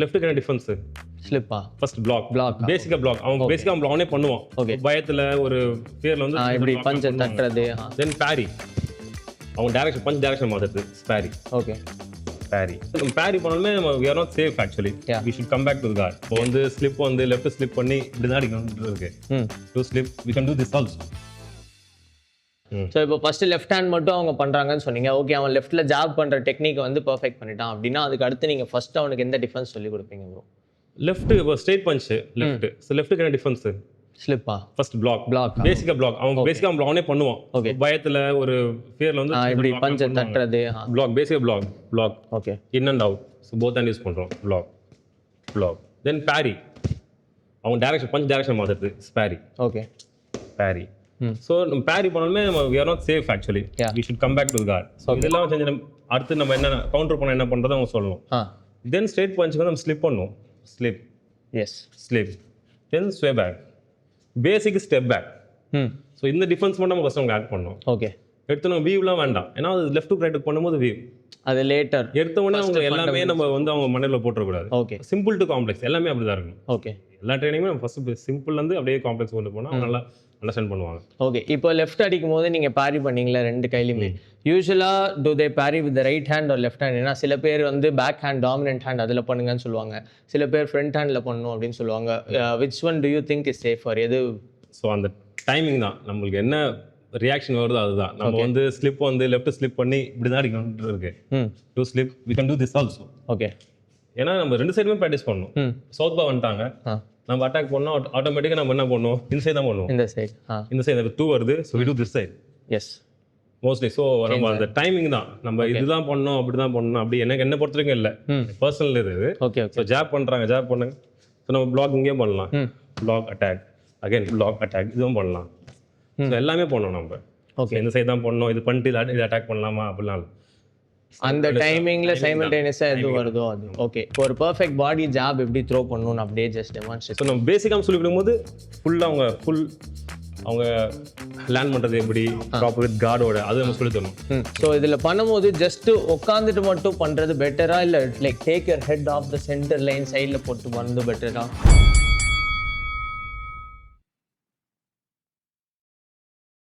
லெஃப்ட்டுக்கு என்ன டிஃபரன்ஸ்? ஸ்லிப்பா first block Block. பேசிக்கா பிளாக் அவன் பேசிக்கா அவனே பண்ணுவான். Okay. பயத்துல ஒரு ஃபியர்ல வந்து இப்படி பஞ்ச தட்டுறது. தென் பேரி அவன் டைரக்ஷன் பஞ்ச் டைரக்ஷன் மாத்துறது பேரி ஓகே பேரி பேரி பண்ணாலுமே we are not safe actually. Yeah. we should come back to the guard. இப்போ வந்து ஸ்லிப் வந்து லெஃப்ட் ஸ்லிப் பண்ணி இப்படி தான் அடிக்கணும் இருக்கு. to slip we can do this also. So இப்போ ஃபர்ஸ்ட் லெஃப்ட் ஹேண்ட் மட்டும் அவங்க பண்ணுறாங்கன்னு சொன்னீங்க. ஓகே, அவன் லெஃப்ட்டில் ஜாப் பண்ணுற டெக்னிக் வந்து பர்ஃபெக்ட் பண்ணிட்டான் அப்படின்னா அதுக்கு அடுத்து நீங்கள் ஃபர்ஸ்ட் அவனுக்கு எந்த டிஃபென்ஸ் சொல்லி கொடுப்பீங்க ப்ரோ? லெஃப்ட் இப்போ ஸ்ட்ரெயிட் பஞ்ச் லெஃப்ட் லெஃப்ட்டுக்கு என்ன டிஃபரன்ஸ்? ஸ்லிப்பா ஃபர்ஸ்ட் பிளாக் Block. பேசிக்கா பிளாக் அவன் பேசிக்கா அவனே பண்ணுவான். Okay. பயத்துல ஒரு ஃபியர்ல வந்து இப்படி பஞ்ச தட்டுறது. பிளாக் பேசிக்கா block okay in and out. So both hand use பண்ணுறோம். பிளாக் தென் பேரி அவன் டைரக்ஷன் பஞ்ச் டைரக்ஷன் மாத்துறது பேரி ஓகே பேரி. ஸோ நம்ம பேரி பண்ணாலுமே we are not safe actually. Yeah. we should come back to the guard. So இதெல்லாம் செஞ்சு அடுத்து நம்ம என்ன கவுண்டர் பண்ண என்ன பண்ணுறதை அவங்க சொல்லணும். தென் ஸ்ட்ரெயிட் பஞ்சுக்கு வந்து நம்ம ஸ்லிப் பண்ணுவோம். Slip then sway back basic step back. So இந்த டிஃபென்ஸ் மட்டும் நம்ம ஃபஸ்ட் அவங்க ஆட் பண்ணோம். ஓகே எடுத்து நம்ம வீவ்லாம் வேண்டாம். ஏன்னா அது லெஃப்ட் டு ரைட்டுக்கு பண்ணும்போது வீவ் அது லேட்டர் எடுத்த உடனே அவங்க எல்லாமே நம்ம வந்து அவங்க மண்ணில் போட்டுறக்கூடாது. ஓகே சிம்பிள் டு காம்ப்ளெக்ஸ் எல்லாமே அப்படி தான் இருக்கும். ஓகே எல்லா ட்ரைனிங்குமே நம்ம ஃபஸ்ட்டு சிம்பிள்லேருந்து அப்படியே காம்ப்ளெக்ஸ் கொண்டு போனால் அவங்க நல்லா அண்டர்ஸ்டாண்ட் பண்ணுவாங்க. ஓகே, இப்போ லெஃப்ட் அடிக்கும் போது நீங்கள் பேரி பண்ணீங்களா ரெண்டு கையிலுமே? யூஸ்வலாக two they Peri with right hand ஒரு லெஃப்ட் ஹேண்ட்? ஏன்னா சில பேர் வந்து பேக் ஹேண்ட் டாமினன்ட் ஹேண்ட் அதில் பண்ணுங்கன்னு சொல்லுவாங்க, சில பேர் ஃப்ரண்ட் ஹேண்டில் பண்ணணும் அப்படின்னு சொல்லுவாங்க. Which one to you think is safer? எது? ஸோ அந்த டைமிங் தான் நம்மளுக்கு என்ன ரியாக்ஷன் வருதோ அதுதான். நம்ம வந்து ஸ்லிப் வந்து லெஃப்ட் ஸ்லிப் பண்ணி இப்படி தான் அடிக்கணும் இருக்கு. To slip we can do this also. Okay, ஏன்னா நம்ம ரெண்டு சைடுமே ப்ராக்டிஸ் பண்ணணும். சவுத் பா வந்துட்டாங்க, நம்ம அட்டாக் பண்ணோம் ஆட்டோமேட்டிக்காக நம்ம என்ன பண்ணுவோம் இந்த சைடு தான் பண்ணுவோம். இந்த சைடு 2 வருது. So we do this side. Yes mostly. So நம்ம அந்த டைமிங் தான் நம்ம இதுதான் பண்ணோம் அப்படி தான் பண்ணணும் அப்படி எனக்கு என்ன பொறுத்த வரைக்கும் இல்லை, பர்சனல் இது. ஓகே ஸோ ஜாப் பண்ணுறாங்க ஜாப் பண்ணுங்க. ஸோ நம்ம பிளாக் இங்கேயும் பண்ணலாம், block attack again block attack இதுவும் பண்ணலாம். ஸோ எல்லாமே பண்ணணும் நம்ம. ஓகே, இந்த சைடு தான் பண்ணணும், இது பண்ணிட்டு இது அட்டாக் பண்ணலாமா அப்படிலாம் இல்லை. அந்த டைமிங்ல சைமல்டேனியஸா எது வருதோ அது. ஓகே, ஒரு பெர்ஃபெக்ட் பாடி ஜாப் எப்படி த்ரோ பண்ணனும் அப்படியே ஜஸ்ட் டெமான்ஸ்ட்ரேட். ஸோ நம்ம பேசிக்காக சொல்லி கொடுக்கும்போது அவங்க லேண்ட் பண்ணுறது எப்படி ப்ராப்பர் வித் கார்டோட அது நம்ம சொல்லி தரணும். ஸோ இதில் பண்ணும்போது ஜஸ்ட் உட்காந்துட்டு மட்டும் பண்ணுறது பெட்டரா இல்லை like take your head off the center line சைடில் போட்டு பண்ணுறது பெட்டரா?